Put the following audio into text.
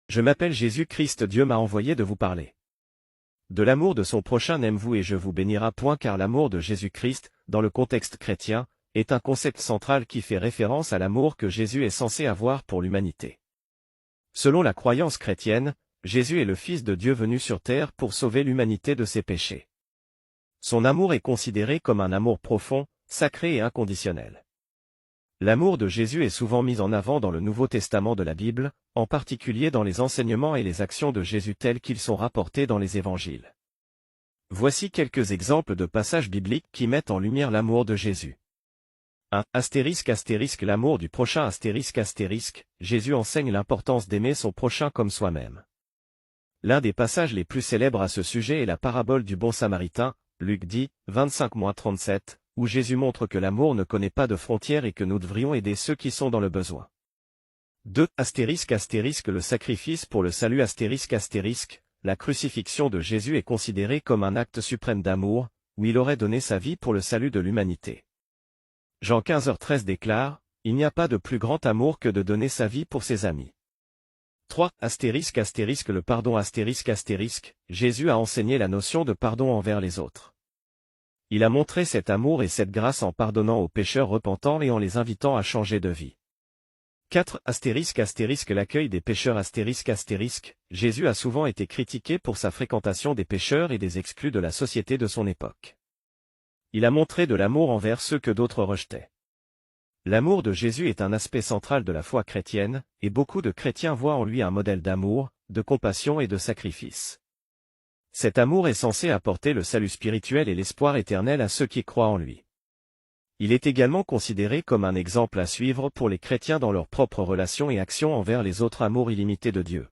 Je m'appelle Jésus-Christ, Dieu m'a envoyé de vous parler. De l'amour de son prochain n'aime-vous et je vous bénira point car l'amour de Jésus-Christ, dans le contexte chrétien, est un concept central qui fait référence à l'amour que Jésus est censé avoir pour l'humanité. Selon la croyance chrétienne, Jésus est le Fils de Dieu venu sur terre pour sauver l'humanité de ses péchés. Son amour est considéré comme un amour profond, sacré et inconditionnel. L'amour de Jésus est souvent mis en avant dans le Nouveau Testament de la Bible, en particulier dans les enseignements et les actions de Jésus tels qu'ils sont rapportés dans les évangiles. Voici quelques exemples de passages bibliques qui mettent en lumière l'amour de Jésus. 1. L'amour du prochain Jésus enseigne l'importance d'aimer son prochain comme soi-même. L'un des passages les plus célèbres à ce sujet est la parabole du bon samaritain, Luc 10, 25-37, où Jésus montre que l'amour ne connaît pas de frontières et que nous devrions aider ceux qui sont dans le besoin. 2. Le sacrifice pour le salut la crucifixion de Jésus est considérée comme un acte suprême d'amour, où il aurait donné sa vie pour le salut de l'humanité. Jean 15h13 déclare, « Il n'y a pas de plus grand amour que de donner sa vie pour ses amis. » 3. Le pardon Jésus a enseigné la notion de pardon envers les autres. Il a montré cet amour et cette grâce en pardonnant aux pécheurs repentants et en les invitant à changer de vie. 4. L'accueil des pécheurs Jésus a souvent été critiqué pour sa fréquentation des pécheurs et des exclus de la société de son époque. Il a montré de l'amour envers ceux que d'autres rejetaient. L'amour de Jésus est un aspect central de la foi chrétienne, et beaucoup de chrétiens voient en lui un modèle d'amour, de compassion et de sacrifice. Cet amour est censé apporter le salut spirituel et l'espoir éternel à ceux qui croient en lui. Il est également considéré comme un exemple à suivre pour les chrétiens dans leurs propres relations et actions envers les autres, amour illimité de Dieu.